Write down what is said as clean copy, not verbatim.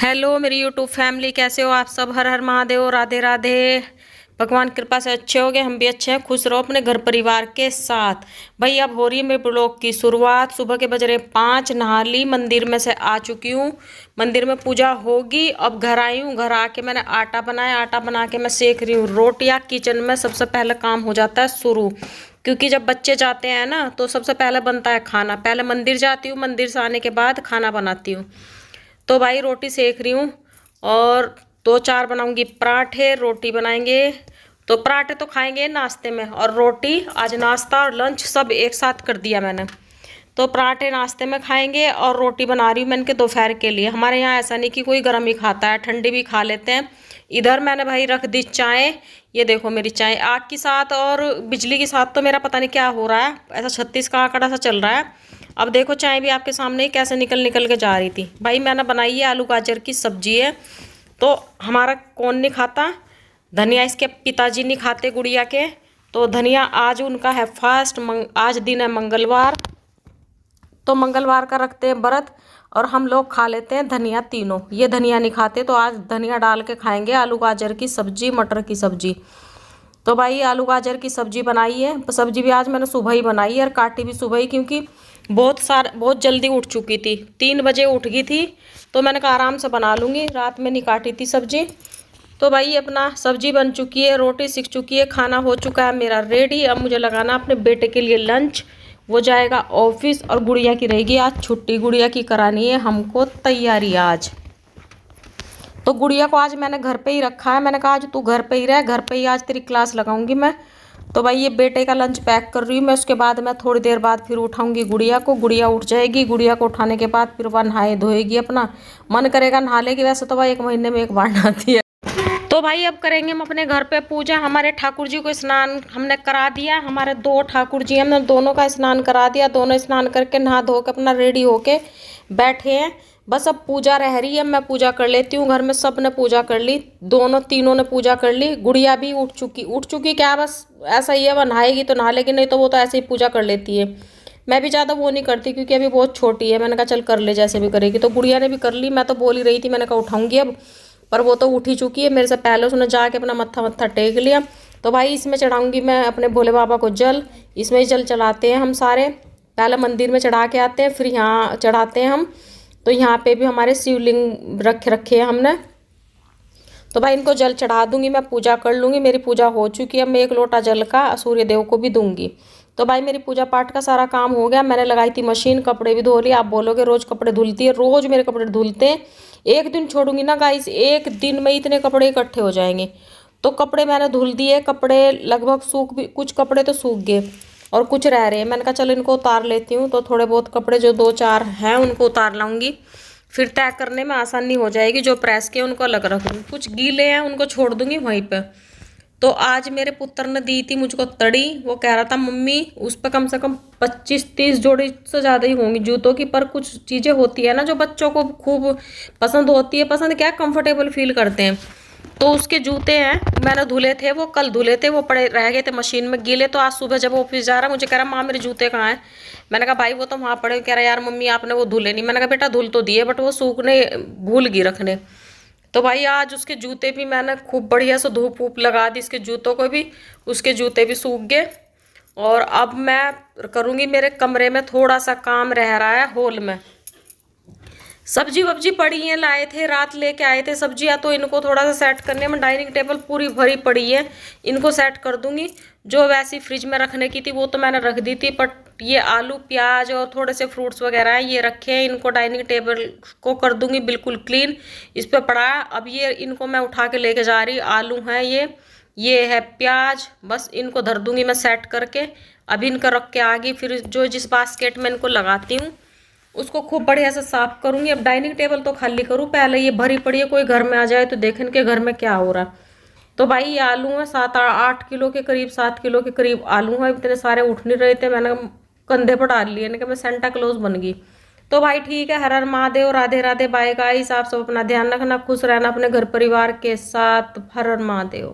Hello मेरी YouTube family, कैसे हो आप सब। हर हर महादेव, राधे राधे। भगवान कृपा से अच्छे हो गए, हम भी अच्छे हैं। खुश रहो अपने घर परिवार के साथ। भाई अब हो रही है मेरे ब्लॉग की शुरुआत। सुबह के बज रहे 5, नहा ली, मंदिर में से आ चुकी हूँ। मंदिर में पूजा होगी। अब घर आई हूँ, घर आके मैंने आटा बनाया। आटा बना के मैं सेक रही हूँ रोटियाँ। किचन में सबसे पहले काम हो जाता है शुरू, क्योंकि जब बच्चे जाते हैं ना तो सबसे पहले बनता है खाना। पहले मंदिर जाती हूँ, मंदिर से आने के बाद खाना बनाती हूँ। तो भाई रोटी सेक रही हूँ और 2-4 बनाऊंगी पराठे। रोटी बनाएंगे तो पराठे तो खाएंगे नाश्ते में, और रोटी आज नाश्ता और लंच सब एक साथ कर दिया मैंने। तो पराठे नाश्ते में खाएंगे और रोटी बना रही हूँ मैंने के दोपहर के लिए। हमारे यहाँ ऐसा नहीं कि कोई गर्म ही खाता है, ठंडी भी खा लेते हैं। इधर मैंने भाई रख दी चाय। ये देखो मेरी चाय आग के साथ और बिजली के साथ, तो मेरा पता नहीं क्या हो रहा है, ऐसा 36 का आंकड़ा सा चल रहा है। अब देखो चाय भी आपके सामने ही कैसे निकल निकल के जा रही थी। भाई मैंने बनाई है आलू गाजर की सब्जी है। तो हमारा कौन नहीं खाता धनिया, इसके पिताजी नहीं खाते गुड़िया के। तो धनिया आज उनका है फास्ट, आज दिन है मंगलवार, तो मंगलवार का रखते हैं व्रत। और हम लोग खा लेते हैं धनिया तीनों। ये धनिया नहीं खाते, तो आज धनिया डाल के खाएंगे आलू गाजर की सब्जी, मटर की सब्जी। तो भाई आलू गाजर की सब्जी बनाई है। सब्जी भी आज मैंने सुबह ही बनाई है और काटी भी सुबह ही, क्योंकि बहुत जल्दी उठ चुकी थी। 3 बजे उठ गई थी, तो मैंने कहा आराम से बना लूँगी, रात में नहीं काटी थी सब्जी। तो भाई अपना सब्जी बन चुकी है, रोटी सीख चुकी है, खाना हो चुका है मेरा रेडी। अब मुझे लगाना अपने बेटे के लिए लंच। वो जाएगा ऑफिस और गुड़िया की रहेगी आज छुट्टी। गुड़िया की करानी है हमको तैयारी आज। तो गुड़िया को आज मैंने घर पे ही रखा है। मैंने कहा आज तू घर पे ही रह, घर पे ही आज तेरी क्लास लगाऊंगी मैं। तो भाई ये बेटे का लंच पैक कर रही हूँ मैं। उसके बाद मैं थोड़ी देर बाद फिर उठाऊंगी गुड़िया को। गुड़िया उठ जाएगी, गुड़िया को उठाने के बाद फिर वह नहाए धोएगी। अपना मन करेगा नहा लेगी, वैसे तो वह 1 महीने में 1 बार नहाती है। तो भाई अब करेंगे हम अपने घर पे पूजा। हमारे ठाकुर जी को स्नान हमने करा दिया। हमारे 2 ठाकुर जी, हमने दोनों का स्नान करा दिया। दोनों स्नान करके नहा धो के अपना रेडी होके बैठे हैं। बस अब पूजा रह रही है, मैं पूजा कर लेती हूँ। घर में सब ने पूजा कर ली, दोनों तीनों ने पूजा कर ली। गुड़िया भी उठ चुकी क्या, बस ऐसा ही है, वह नहाएगी तो नहा लेगी, नहीं तो वो तो ऐसे ही पूजा कर लेती है। मैं भी ज़्यादा वो नहीं करती, क्योंकि अभी बहुत छोटी है। मैंने कहा चल कर ले, जैसे भी करेगी। तो गुड़िया ने भी कर ली। मैं तो बोल ही रही थी, मैंने कहा उठाऊंगी अब, पर वो तो उठ ही चुकी है मेरे से पहले। उसने जाके अपना मत्था टेक लिया। तो भाई इसमें चढ़ाऊंगी मैं अपने भोले बाबा को जल। इसमें ही जल चढ़ाते हैं हम सारे। पहले मंदिर में चढ़ा के आते हैं, फिर यहाँ चढ़ाते हैं हम। तो यहाँ पे भी हमारे शिवलिंग रखे हैं हमने। तो भाई इनको जल चढ़ा दूंगी, मैं पूजा कर लूँगी। मेरी पूजा हो चुकी है। मैं 1 लोटा जल का सूर्य देव को भी दूंगी। तो भाई मेरी पूजा पाठ का सारा काम हो गया। मैंने लगाई थी मशीन, कपड़े भी धो लिए। आप बोलोगे रोज़ कपड़े धुलती है, रोज़ मेरे कपड़े धुलते हैं। एक दिन छोड़ूंगी ना गाइस, एक दिन में इतने कपड़े इकट्ठे हो जाएंगे। तो कपड़े मैंने धुल दिए। कपड़े लगभग सूख भी, कुछ कपड़े तो सूख गए और कुछ रह रहे हैं। मैंने कहा चलो इनको उतार लेती हूँ। तो थोड़े बहुत कपड़े जो 2-4 हैं उनको उतार लाऊंगी, फिर तय करने में आसानी हो जाएगी। जो प्रेस के उनको अलग रख दूँगी, कुछ गीले हैं उनको छोड़ दूंगी वहीं पर। तो आज मेरे पुत्र ने दी थी मुझको तड़ी। वो कह रहा था मम्मी उस पर कम से कम 25-30 जोड़ी से ज़्यादा ही होंगी जूतों की। पर कुछ चीज़ें होती है ना जो बच्चों को खूब पसंद होती है। पसंद क्या, कंफर्टेबल फील करते हैं। तो उसके जूते हैं, मैंने धुले थे, वो कल धुले थे, वो पड़े रह गए थे मशीन में गीले। तो आज सुबह जब ऑफिस जा रहा मुझे कह रहा माँ मेरे जूते कहाँ हैं। मैंने कहा भाई वो तो वहाँ पड़े। कह रहा यार मम्मी आपने वो धुले नहीं। मैंने कहा बेटा धुल तो दिए, बट वो सूखने भूल गई रखने। तो भाई आज उसके जूते भी मैंने खूब बढ़िया से धूप वूप लगा दी, इसके जूतों को भी। उसके जूते भी सूख गए। और अब मैं करूँगी, मेरे कमरे में थोड़ा सा काम रह रहा है हॉल में। सब्जी वब्जी पड़ी है, लाए थे रात लेके आए थे सब्जियाँ। तो इनको थोड़ा सा सेट करने में, डाइनिंग टेबल पूरी भरी पड़ी है, इनको सेट कर दूंगी। जो वैसी फ्रिज में रखने की थी वो तो मैंने रख दी थी, बट ये आलू प्याज और थोड़े से फ्रूट्स वगैरह हैं ये रखे हैं। इनको डाइनिंग टेबल को कर दूंगी बिल्कुल क्लीन। इस पर पड़ा है। अब ये इनको मैं उठा के लेके जा रही। आलू हैं ये है प्याज। बस इनको धर दूंगी मैं सेट करके। अभी इनका रख के आगे फिर जो जिस बास्केट में इनको लगाती हूँ उसको खूब बढ़िया से साफ करूंगी। अब डाइनिंग टेबल तो खाली करूँ, पहले ये भरी पड़ी है, कोई घर में आ जाए तो देखें इनके घर में क्या हो रहा है। तो भाई ये आलू है 7-8 किलो के करीब, 7 किलो के करीब आलू है। इतने सारे उठ नहीं रहे थे, मैंने कंधे पर डाल लिए, मैं सेंटा क्लॉज बन गई। तो भाई ठीक है, हर हर महादेव, राधे राधे, बाय गाइस। आप सब अपना ध्यान रखना, खुश रहना अपने घर परिवार के साथ। हर हर महादेव।